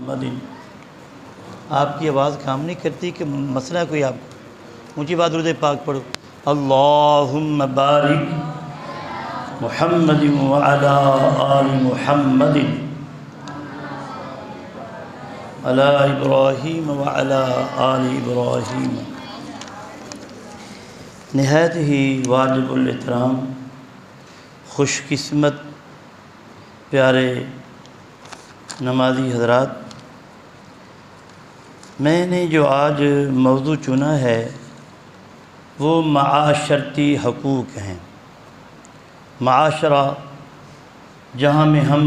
محمد۔ آپ کی آواز کام نہیں کرتی کہ مسئلہ کوئی آپ کو؟ اونچی بات درود پاک پڑھو۔ اللہم بارک محمد وعلی آل محمد علی ابراہیم وعلی آل ابراہیم۔ نہایت ہی واجب الاحترام، خوش قسمت پیارے نمازی حضرات، میں نے جو آج موضوع چنا ہے وہ معاشرتی حقوق ہیں۔ معاشرہ جہاں میں ہم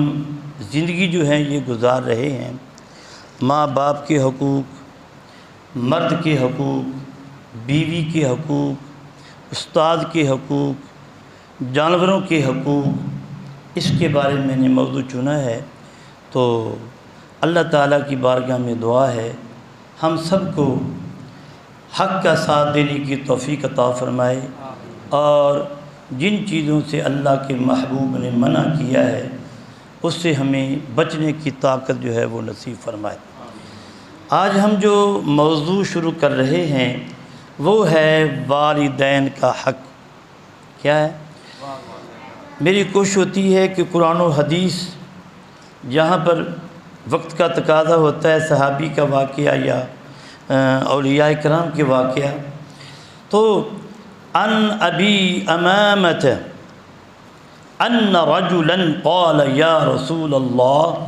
زندگی جو ہے یہ گزار رہے ہیں، ماں باپ کے حقوق، مرد کے حقوق، بیوی کے حقوق، استاد کے حقوق، جانوروں کے حقوق، اس کے بارے میں نے موضوع چنا ہے۔ تو اللہ تعالیٰ کی بارگاہ میں دعا ہے ہم سب کو حق کا ساتھ دینے کی توفیق عطا فرمائے، اور جن چیزوں سے اللہ کے محبوب نے منع کیا ہے اس سے ہمیں بچنے کی طاقت جو ہے وہ نصیب فرمائے۔ آج ہم جو موضوع شروع کر رہے ہیں وہ ہے والدین کا حق۔ کیا ہے؟ میری کوشش ہوتی ہے کہ قرآن و حدیث جہاں پر وقت کا تقاضا ہوتا ہے، صحابی کا واقعہ یا اولیاء کرام کے واقعہ، تو ان ابی امامۃ ان رجلا قال یا رسول اللہ،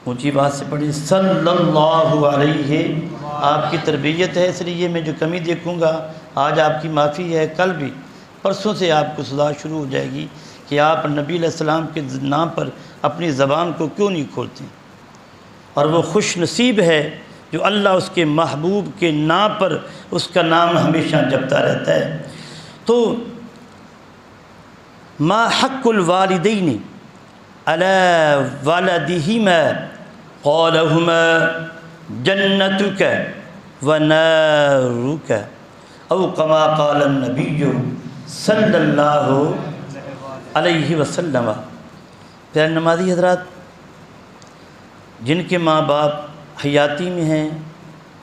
اونچی بات سے پڑھی، صلی اللہ علیہ۔ آپ کی تربیت ہے اس لیے میں جو کمی دیکھوں گا، آج آپ کی معافی ہے، کل بھی پرسوں سے آپ کو سزا شروع ہو جائے گی کہ آپ نبی علیہ السلام کے نام پر اپنی زبان کو کیوں نہیں کھولتے۔ اور وہ خوش نصیب ہے جو اللہ اس کے محبوب کے نام پر اس کا نام ہمیشہ جپتا رہتا ہے۔ تو ما حق الوالدین علی ولدہما قالہما جنتک ونارک او کما قال النبی صلی اللہ علیہ وسلم۔ پیارے نمازی حضرات، جن کے ماں باپ حیاتی میں ہیں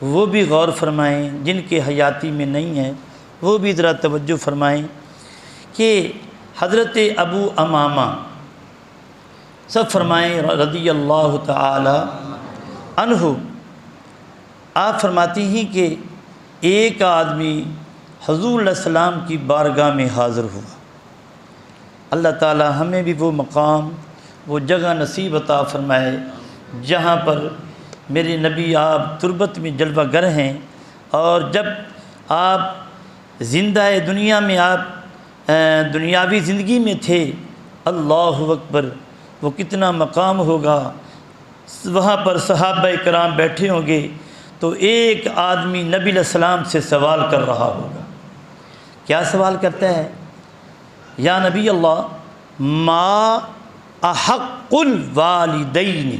وہ بھی غور فرمائیں، جن کے حیاتی میں نہیں ہیں وہ بھی ذرا توجہ فرمائیں کہ حضرت ابو امامہ سب فرمائیں رضی اللہ تعالی عنہ، آپ فرماتی ہیں کہ ایک آدمی حضور علیہ السلام کی بارگاہ میں حاضر ہوا۔ اللہ تعالی ہمیں بھی وہ مقام، وہ جگہ نصیب عطا فرمائے جہاں پر میرے نبی آپ تربت میں جلوہ گر ہیں، اور جب آپ زندہ دنیا میں آپ دنیاوی زندگی میں تھے، اللہ اکبر، وہ کتنا مقام ہوگا، وہاں پر صحابہ کرام بیٹھے ہوں گے تو ایک آدمی نبی علیہ السلام سے سوال کر رہا ہوگا۔ کیا سوال کرتا ہے؟ یا نبی اللہ، ما احق الوالدین،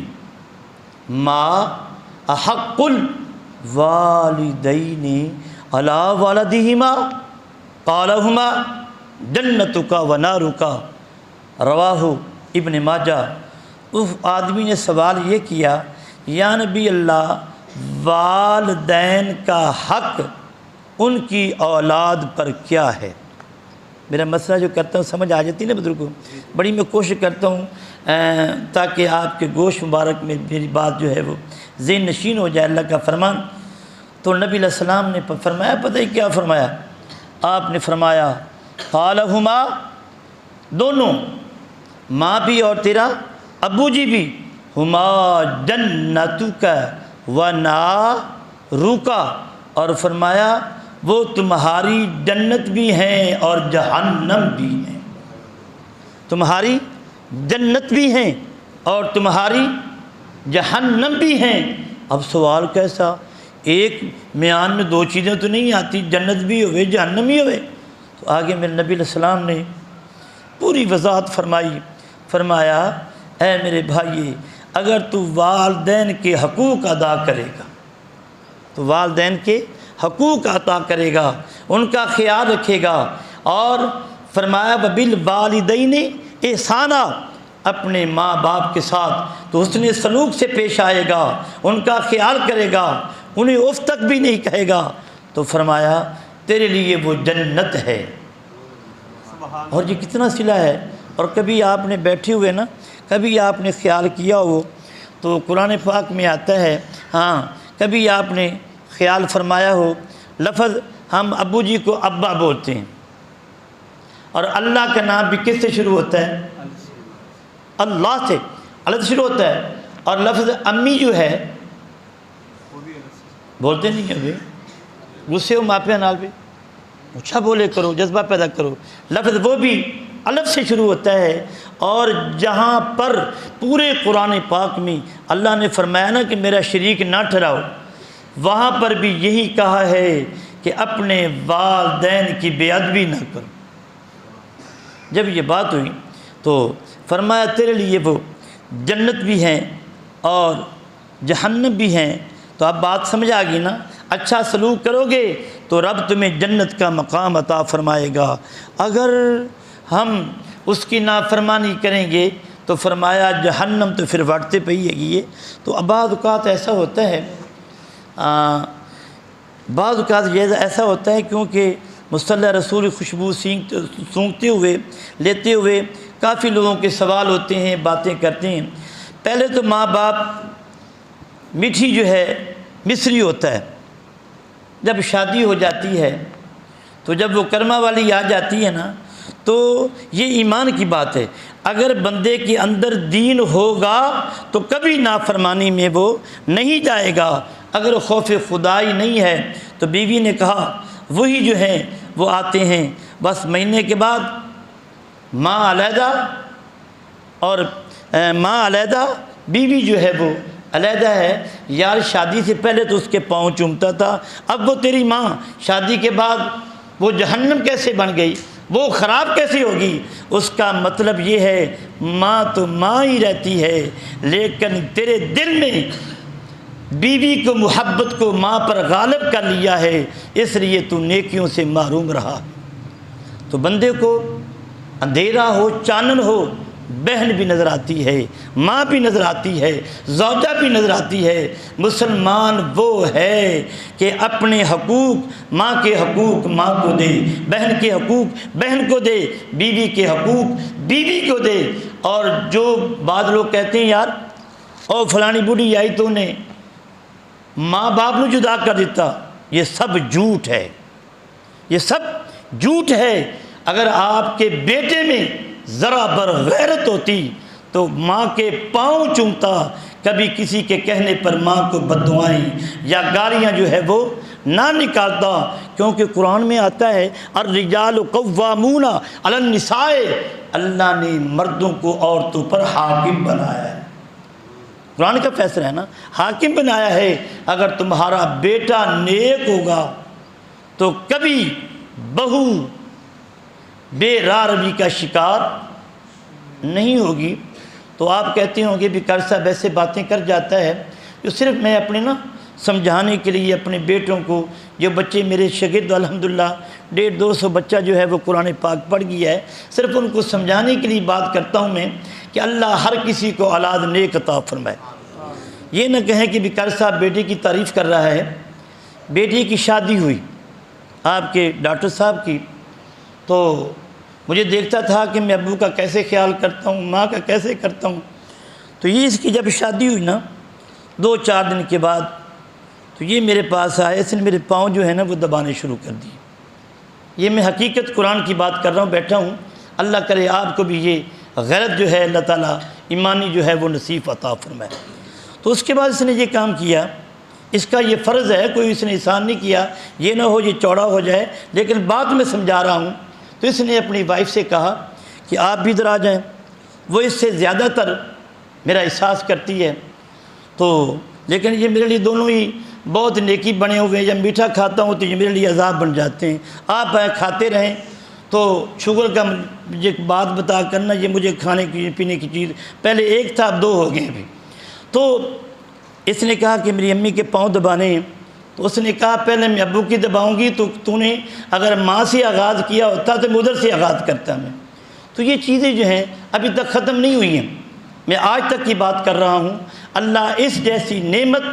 ما احق الوالدین علی والدہما قالہما جنتک ونارک، رواہ ابن ماجہ۔ اس آدمی نے سوال یہ کیا، یا نبی اللہ، والدین کا حق ان کی اولاد پر کیا ہے؟ میرا مسئلہ جو کرتا ہوں سمجھ آ جاتی ہے نا بزرگوں، بڑی میں کوشش کرتا ہوں تاکہ آپ کے گوش مبارک میں میری بات جو ہے وہ ذہن نشین ہو جائے، اللہ کا فرمان۔ تو نبی علیہ السلام نے فرمایا، پتہ ہی کیا فرمایا؟ آپ نے فرمایا قالہما، دونوں، ماں بھی اور تیرا ابو جی بھی، ہما جنتک ونارک، اور فرمایا وہ تمہاری جنت بھی ہیں اور جہنم بھی ہیں، تمہاری جنت بھی ہیں اور تمہاری جہنم بھی ہیں۔ اب سوال کیسا؟ ایک میان میں دو چیزیں تو نہیں آتی، جنت بھی ہوئے جہنم بھی ہوئے۔ تو آگے میرے نبی علیہ السلام نے پوری وضاحت فرمائی، فرمایا اے میرے بھائی، اگر تو والدین کے حقوق ادا کرے گا تو والدین کے حقوق عطا کرے گا، ان کا خیال رکھے گا، اور فرمایا وبالوالدین احسانا، اپنے ماں باپ کے ساتھ تو حسن سلوک سے پیش آئے گا، ان کا خیال کرے گا، انہیں اف تک بھی نہیں کہے گا، تو فرمایا تیرے لیے وہ جنت ہے۔ اور یہ کتنا صلہ ہے۔ اور کبھی آپ نے بیٹھے ہوئے نا، کبھی آپ نے خیال کیا ہو تو قرآن پاک میں آتا ہے، ہاں کبھی آپ نے خیال فرمایا ہو، لفظ ہم ابو جی کو ابا بولتے ہیں، اور اللہ کا نام بھی کس سے شروع ہوتا ہے؟ اللہ سے، اللہ سے شروع ہوتا ہے۔ اور لفظ امی جو ہے بولتے نہیں ابھی، غصے ہو ماپے نال بھی اچھا بولے کرو، جذبہ پیدا کرو، لفظ وہ بھی الف سے شروع ہوتا ہے۔ اور جہاں پر پورے قرآن پاک میں اللہ نے فرمایا نا کہ میرا شریک نہ ٹھہراؤ، وہاں پر بھی یہی کہا ہے کہ اپنے والدین کی بے ادبی نہ کرو۔ جب یہ بات ہوئی تو فرمایا تیرے لیے وہ جنت بھی ہیں اور جہنم بھی ہیں۔ تو اب بات سمجھ آ گئی نا، اچھا سلوک کرو گے تو رب تمہیں جنت کا مقام عطا فرمائے گا، اگر ہم اس کی نافرمانی کریں گے تو فرمایا جہنم تو پھر بڑھتے پہ ہی ہے یہ۔ تو بعض اوقات ایسا ہوتا ہے، بعض اوقات یہ ایسا ہوتا ہے کیونکہ مصطلح رسول خوشبو سونگتے ہوئے لیتے ہوئے کافی لوگوں کے سوال ہوتے ہیں، باتیں کرتے ہیں۔ پہلے تو ماں باپ میٹھی جو ہے مصری ہوتا ہے، جب شادی ہو جاتی ہے تو جب وہ کرمہ والی آ جاتی ہے نا تو یہ ایمان کی بات ہے، اگر بندے کے اندر دین ہوگا تو کبھی نافرمانی میں وہ نہیں جائے گا۔ اگر خوف خدائی نہیں ہے تو بیوی نے کہا وہی جو ہیں وہ آتے ہیں، بس مہینے کے بعد ماں علیحدہ اور ماں علیحدہ، بیوی جو ہے وہ علیحدہ ہے۔ یار شادی سے پہلے تو اس کے پاؤں چومتا تھا، اب وہ تیری ماں، شادی کے بعد وہ جہنم کیسے بن گئی، وہ خراب کیسی ہوگی؟ اس کا مطلب یہ ہے ماں تو ماں ہی رہتی ہے، لیکن تیرے دل میں بیوی کو، محبت کو ماں پر غالب کر لیا ہے، اس لیے تو نیکیوں سے محروم رہا۔ تو بندے کو اندھیرا ہو چانن ہو، بہن بھی نظر آتی ہے، ماں بھی نظر آتی ہے، زوجہ بھی نظر آتی ہے۔ مسلمان وہ ہے کہ اپنے حقوق، ماں کے حقوق ماں کو دے، بہن کے حقوق بہن کو دے، بیوی کے حقوق بیوی کو دے۔ اور جو بعض لوگ کہتے ہیں یار او فلانی بوڑھی آئی تو نے ماں باپ نے جدا کر دیتا، یہ سب جھوٹ ہے، یہ سب جھوٹ ہے۔ اگر آپ کے بیٹے میں ذرا بر غیرت ہوتی تو ماں کے پاؤں چومتا، کبھی کسی کے کہنے پر ماں کو بددعائیں یا گالیاں جو ہے وہ نہ نکالتا، کیونکہ قرآن میں آتا ہے الرجال قوامون علی النساء، اللہ نے مردوں کو عورتوں پر حاکم بنایا ہے، قرآن کا فیصلہ ہے نا، حاکم بنایا ہے۔ اگر تمہارا بیٹا نیک ہوگا تو کبھی بہو بے راہ روی کا شکار نہیں ہوگی۔ تو آپ کہتے ہوں گے بھی کر صاحب ایسے باتیں کر جاتا ہے، جو صرف میں اپنے نا سمجھانے کے لیے اپنے بیٹوں کو، جو بچے میرے شاگرد الحمدللہ 150-200 بچہ جو ہے وہ قرآن پاک پڑھ گیا ہے، صرف ان کو سمجھانے کے لیے بات کرتا ہوں میں کہ اللہ ہر کسی کو اولاد نیک عطا فرمائے۔ یہ نہ کہیں کہ بیکر صاحب بیٹی کی تعریف کر رہا ہے۔ بیٹی کی شادی ہوئی آپ کے ڈاکٹر صاحب کی، تو مجھے دیکھتا تھا کہ میں ابو کا کیسے خیال کرتا ہوں، ماں کا کیسے کرتا ہوں۔ تو یہ اس کی جب شادی ہوئی نا 2-4 دن کے بعد تو یہ میرے پاس آئے، اس نے میرے پاؤں جو ہے نا وہ دبانے شروع کر دیے۔ یہ میں حقیقت قرآن کی بات کر رہا ہوں، بیٹھا ہوں، اللہ کرے آپ کو بھی یہ غیرت جو ہے اللہ تعالیٰ ایمانی جو ہے وہ نصیب عطا فرمائے۔ تو اس کے بعد اس نے یہ کام کیا، اس کا یہ فرض ہے، کوئی اس نے احسان نہیں کیا، یہ نہ ہو یہ چوڑا ہو جائے، لیکن بات میں سمجھا رہا ہوں۔ تو اس نے اپنی وائف سے کہا کہ آپ بھی ادھر آ جائیں، وہ اس سے زیادہ تر میرا احساس کرتی ہے، تو لیکن یہ میرے لیے دونوں ہی بہت نیکی بنے ہوئے ہیں۔ جب میٹھا کھاتا ہوں تو یہ میرے لیے عذاب بن جاتے ہیں۔ آپ کھاتے رہیں تو شوگر کا مجھے بات بتا کرنا، یہ مجھے کھانے کی پینے کی چیز پہلے ایک تھا اب 2 ہو گئے ابھی۔ تو اس نے کہا کہ میری امی کے پاؤں دبانے ہیں، تو اس نے کہا پہلے میں ابو کی دباؤں گی، تو نے اگر ماں سے آغاز کیا ہوتا تو میں ادھر سے آغاز کرتا میں۔ تو یہ چیزیں جو ہیں ابھی تک ختم نہیں ہوئی ہیں، میں آج تک کی بات کر رہا ہوں۔ اللہ اس جیسی نعمت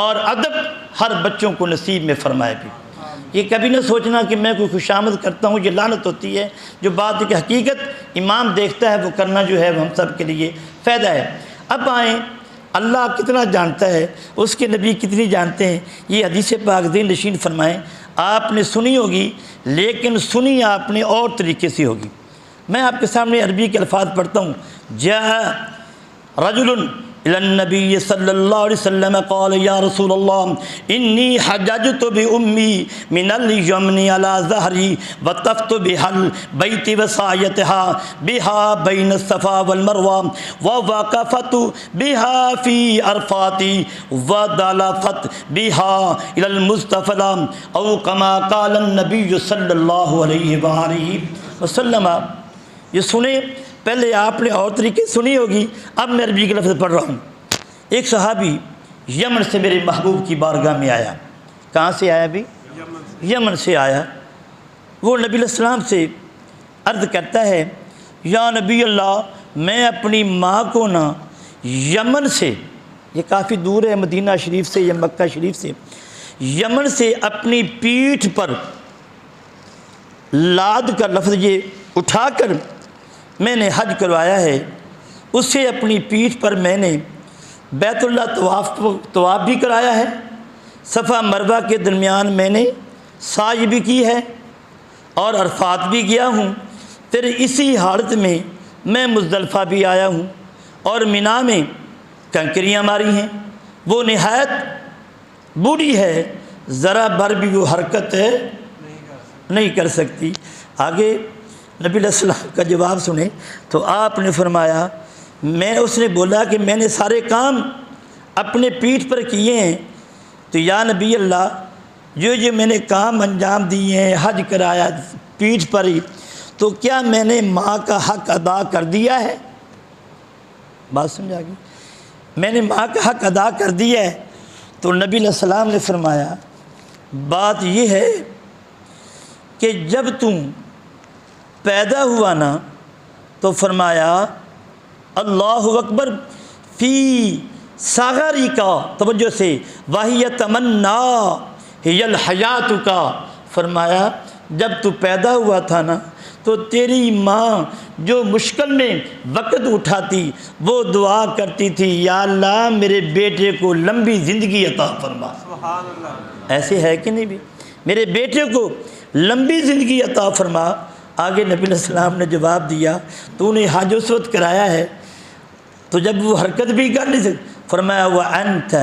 اور ادب ہر بچوں کو نصیب میں فرمائے بھی۔ یہ کبھی نہ سوچنا کہ میں کوئی خوشامد کرتا ہوں، یہ لعنت ہوتی ہے۔ جو بات کی حقیقت امام دیکھتا ہے وہ کرنا جو ہے وہ ہم سب کے لیے فائدہ ہے۔ اب آئیں، اللہ کتنا جانتا ہے، اس کے نبی کتنی جانتے ہیں، یہ حدیث پاک ذہن نشین فرمائیں۔ آپ نے سنی ہوگی لیکن سنی آپ نے اور طریقے سے ہوگی۔ میں آپ کے سامنے عربی کے الفاظ پڑھتا ہوں۔ جاء رجل الى النبی صلی اللہ علیہ وسلم قال یا رسول اللہ انی حججت بأمی من الیمن علی ظہری وطفت بها البیت وسعیتها بها بین الصفا والمروہ ووقفت بها فی عرفات ودلفت بها الى المزدلفہ او کما قال النبی صلی اللہ علیہ وآلہ وسلم۔ یہ سنیں، پہلے آپ نے اور طریقے سنی ہوگی، اب میں عربی کے لفظ پڑھ رہا ہوں۔ ایک صحابی یمن سے میرے محبوب کی بارگاہ میں آیا۔ کہاں سے آیا بھی؟ یمن سے آیا۔ وہ نبی علیہ السلام سے عرض کرتا ہے، یا نبی اللہ، میں اپنی ماں کو نا یمن سے، یہ کافی دور ہے مدینہ شریف سے یا مکہ شریف سے، یمن سے اپنی پیٹھ پر لاد کا لفظ یہ اٹھا کر میں نے حج کروایا ہے۔ اسے اپنی پیٹھ پر میں نے بیت اللہ طواف بھی کرایا ہے، صفا مروہ کے درمیان میں نے سعی بھی کی ہے اور عرفات بھی گیا ہوں۔ پھر اسی حالت میں میں مزدلفہ بھی آیا ہوں اور مینا میں کنکریاں ماری ہیں۔ وہ نہایت بوڑھی ہے، ذرا بھر بھی وہ حرکت ہے نہیں کر سکتی۔ آگے نبی علیہ السلام کا جواب سنیں تو آپ نے فرمایا، اس نے بولا کہ میں نے سارے کام اپنے پیٹھ پر کیے ہیں، تو یا نبی اللہ جو میں نے کام انجام دیے ہیں، حج کرایا پیٹھ پر ہی، تو کیا میں نے ماں کا حق ادا کر دیا ہے؟ بات سمجھا گئی؟ میں نے ماں کا حق ادا کر دیا ہے؟ تو نبی علیہ السلام نے فرمایا، بات یہ ہے کہ جب تم پیدا ہوا نا تو فرمایا اللہ اکبر فی صغری کا، توجہ سے، وہی تمنا ہی الحیات کا، فرمایا جب تو پیدا ہوا تھا نا تو تیری ماں جو مشکل میں وقت اٹھاتی وہ دعا کرتی تھی، یا اللہ میرے بیٹے کو لمبی زندگی عطا فرما۔ سبحان اللہ، ایسے ہے کہ نہیں بھی؟ میرے بیٹے کو لمبی زندگی عطا فرما۔ آگے نبی علیہ السلام نے جواب دیا، تو نے حج اس وقت کرایا ہے تو جب وہ حرکت بھی کر نہیں سکتی، فرمایا وَأَنْتَ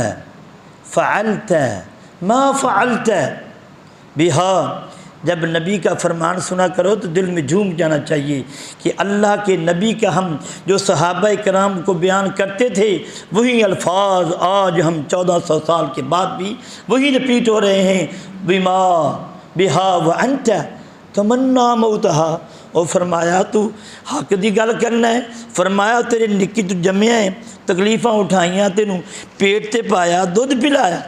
فَعَلْتَ مَا فَعَلْتَ بِهَا۔ جب نبی کا فرمان سنا کرو تو دل میں جھوم جانا چاہیے کہ اللہ کے نبی کا ہم جو صحابہ کرام کو بیان کرتے تھے وہی الفاظ آج ہم 1400 سال کے بعد بھی وہی رپیٹ ہو رہے ہیں، بِمَا بِهَا وَأَنْتَ تمنا موتہا۔ اور فرمایا تو حق دی گل کرنا ہے، فرمایا تیرے نکی تو جمیا ہے، تکلیفاں اٹھائیاں، تینوں پیٹ تے پایا، دودھ پلایا،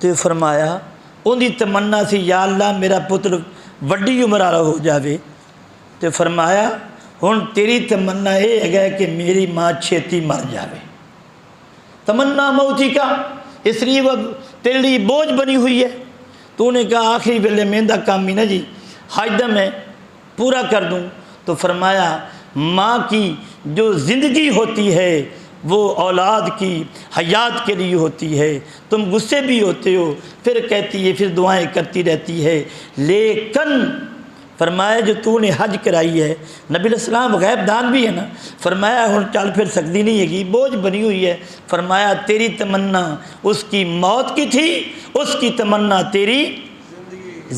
تو فرمایا ان دی تمنا سی یا اللہ میرا پتر وڈی عمر والا ہو جاوے، تو فرمایا ہن تیری تمنا یہ ہے کہ میری ماں چھیتی مر جاوے۔ تمنا موتی کا اس لیے وہ تیرے لیے بوجھ بنی ہوئی ہے۔ تو نے کہا آخری ویلے میندہ کام ہی نا جی حج دا میں پورا کر دوں، تو فرمایا ماں کی جو زندگی ہوتی ہے وہ اولاد کی حیات کے لیے ہوتی ہے، تم غصے بھی ہوتے ہو، پھر کہتی ہے، پھر دعائیں کرتی رہتی ہے، لیکن فرمایا جو تو نے حج کرائی ہے، نبی علیہ السلام غیب دان بھی ہے نا، فرمایا ہن چل پھر سکتی نہیں ہے گی، بوجھ بنی ہوئی ہے، فرمایا تیری تمنا اس کی موت کی تھی، اس کی تمنا تیری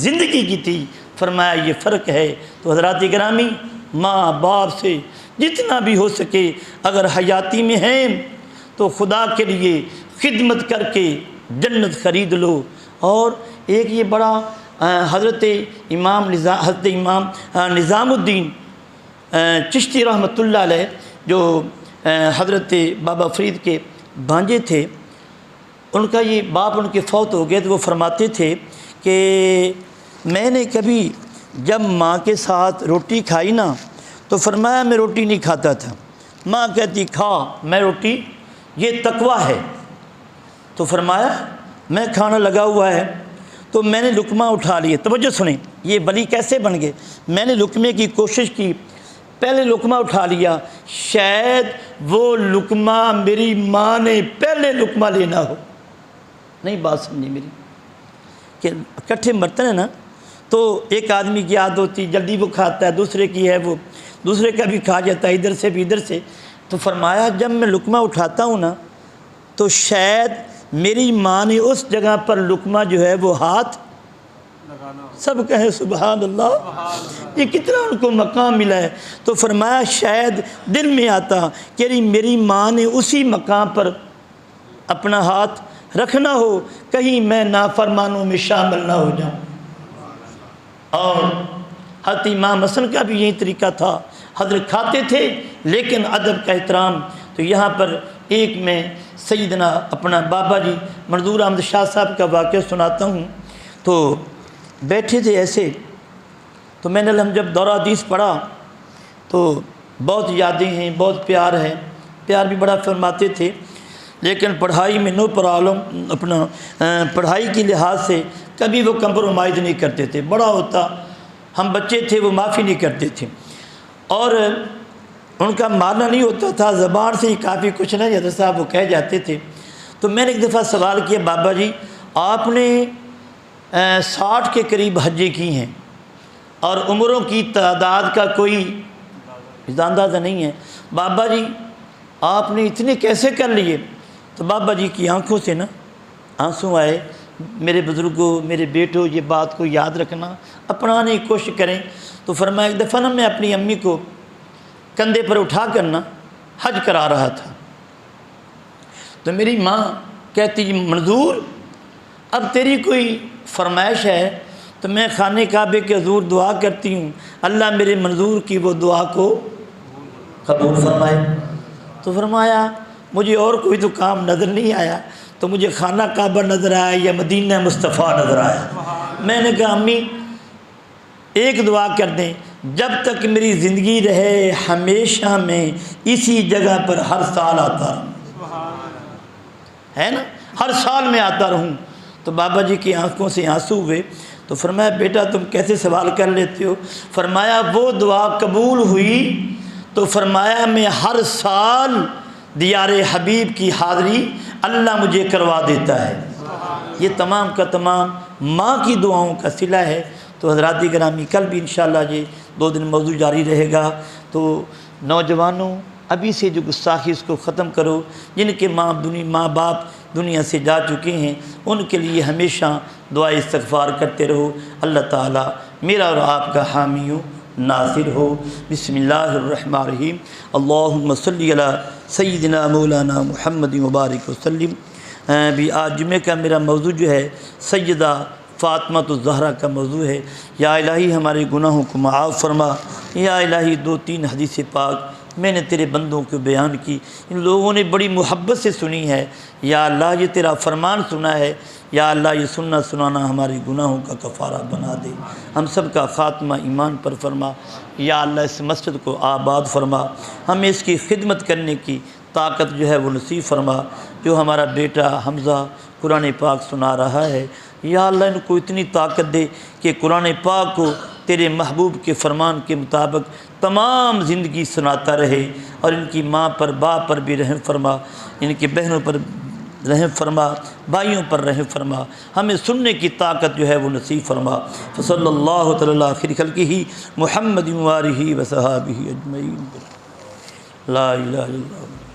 زندگی کی تھی۔ فرمایا یہ فرق ہے۔ تو حضرات گرامی، ماں باپ سے جتنا بھی ہو سکے اگر حیاتی میں ہیں تو خدا کے لیے خدمت کر کے جنت خرید لو۔ اور ایک یہ بڑا حضرت امام نظام الدین چشتی رحمۃ اللہ علیہ جو حضرت بابا فرید کے بھانجے تھے، ان کا یہ باپ ان کے فوت ہو گئے تو وہ فرماتے تھے کہ میں نے کبھی جب ماں کے ساتھ روٹی کھائی نا تو فرمایا میں روٹی نہیں کھاتا تھا۔ ماں کہتی کھا، میں روٹی، یہ تقویٰ ہے۔ تو فرمایا میں کھانا لگا ہوا ہے تو میں نے لقمہ اٹھا لیا۔ توجہ سنیں، یہ ولی کیسے بن گئے۔ میں نے لقمے کی کوشش کی، پہلے لقمہ اٹھا لیا، شاید وہ لقمہ میری ماں نے پہلے لقمہ لینا ہو۔ نہیں بات سمجھی میری، کہ اکٹھے برتن ہیں نا، تو ایک آدمی کی عادت ہوتی جلدی وہ کھاتا ہے، دوسرے کی ہے وہ دوسرے کا بھی کھا جاتا ہے، ادھر سے بھی ادھر سے۔ تو فرمایا جب میں لقمہ اٹھاتا ہوں نا تو شاید میری ماں نے اس جگہ پر لقمہ جو ہے وہ ہاتھ سب کہیں سبحان اللہ، یہ کتنا ان کو مقام ملا ہے۔ تو فرمایا شاید دل میں آتا کہ میری ماں نے اسی مقام پر اپنا ہاتھ رکھنا ہو، کہیں میں نافرمانوں میں شامل نہ ہو جاؤں۔ اور حضرت امام حسن کا بھی یہی طریقہ تھا، حضرت کھاتے تھے لیکن ادب کا احترام۔ تو یہاں پر ایک میں سیدنا اپنا بابا جی منظور احمد شاہ صاحب کا واقعہ سناتا ہوں۔ تو بیٹھے تھے ایسے، تو میں نے جب دورہ حدیث پڑھا تو بہت یادیں ہیں، بہت پیار ہے، پیار بھی بڑا فرماتے تھے، لیکن پڑھائی میں نو پرابلم، اپنا پڑھائی کے لحاظ سے کبھی وہ کمپرومائز نہیں کرتے تھے، بڑا ہوتا ہم بچے تھے وہ معافی نہیں کرتے تھے، اور ان کا ماننا نہیں ہوتا تھا، زبان سے ہی کافی کچھ نہیں حضرت صاحب وہ کہہ جاتے تھے۔ تو میں نے ایک دفعہ سوال کیا بابا جی آپ نے 60 کے قریب حجیں کی ہیں اور عمروں کی تعداد کا کوئی اندازہ نہیں ہے، بابا جی آپ نے اتنے کیسے کر لیے؟ تو بابا جی کی آنکھوں سے نا آنسو آئے۔ میرے بزرگوں، میرے بیٹوں، یہ بات کو یاد رکھنا، اپنانے کی کوشش کریں۔ تو فرمایا ایک دفعہ نا میں اپنی امی کو کندھے پر اٹھا کر نا حج کرا رہا تھا، تو میری ماں کہتی منظور اب تیری کوئی فرمائش ہے؟ تو میں خانہ کعبے کے حضور دعا کرتی ہوں اللہ میرے منظور کی وہ دعا کو قبول فرمائے۔ تو فرمایا مجھے اور کوئی تو کام نظر نہیں آیا، تو مجھے خانہ کعبہ نظر آیا یا مدینہ مصطفیٰ نظر آیا۔ میں نے کہا امی ایک دعا کر دیں، جب تک میری زندگی رہے ہمیشہ میں اسی جگہ پر ہر سال آتا رہوں، ہے نا، ہر سال میں آتا رہوں۔ تو بابا جی کی آنکھوں سے آنسو ہوئے۔ تو فرمایا بیٹا تم کیسے سوال کر لیتے ہو؟ فرمایا وہ دعا قبول ہوئی تو فرمایا میں ہر سال دیار حبیب کی حاضری اللہ مجھے کروا دیتا ہے۔ یہ تمام کا تمام ماں کی دعاؤں کا صلہ ہے۔ تو حضرات گرامی کل بھی انشاءاللہ یہ 2 دن موضوع جاری رہے گا۔ تو نوجوانوں ابھی سے جو گستاخی اس کو ختم کرو، جن کے ماں باپ دنیا سے جا چکے ہیں ان کے لیے ہمیشہ دعا استغفار کرتے رہو، اللہ تعالیٰ میرا اور آپ کا حامی و ناصر ہو۔ بسم اللہ الرحمن الرحیم، اللہم صلی علی سیدنا مولانا محمد مبارک وسلم۔ بھی آج جمعہ کا میرا موضوع جو ہے سیدہ فاطمہ الزہرا کا موضوع ہے۔ یا الہی ہمارے گناہوں کو معاف فرما، یا الہی 2-3 حدیث پاک میں نے تیرے بندوں کو بیان کی، ان لوگوں نے بڑی محبت سے سنی ہے، یا اللہ یہ تیرا فرمان سنا ہے، یا اللہ یہ سننا سنانا ہمارے گناہوں کا کفارہ بنا دے، ہم سب کا خاتمہ ایمان پر فرما، یا اللہ اس مسجد کو آباد فرما، ہمیں اس کی خدمت کرنے کی طاقت جو ہے وہ نصیب فرما۔ جو ہمارا بیٹا حمزہ قرآن پاک سنا رہا ہے، یا اللہ ان کو اتنی طاقت دے کہ قرآن پاک کو تیرے محبوب کے فرمان کے مطابق تمام زندگی سناتا رہے، اور ان کی ماں پر باپ پر بھی رحم فرما، ان کی بہنوں پر رحم فرما، بھائیوں پر رحم فرما، ہمیں سننے کی طاقت جو ہے وہ نصیب فرما۔ فصلی اللہ تعالی علی خیر خلقہ محمد و آلہ و صحابہ اجمعین، لا الہ الا اللہ۔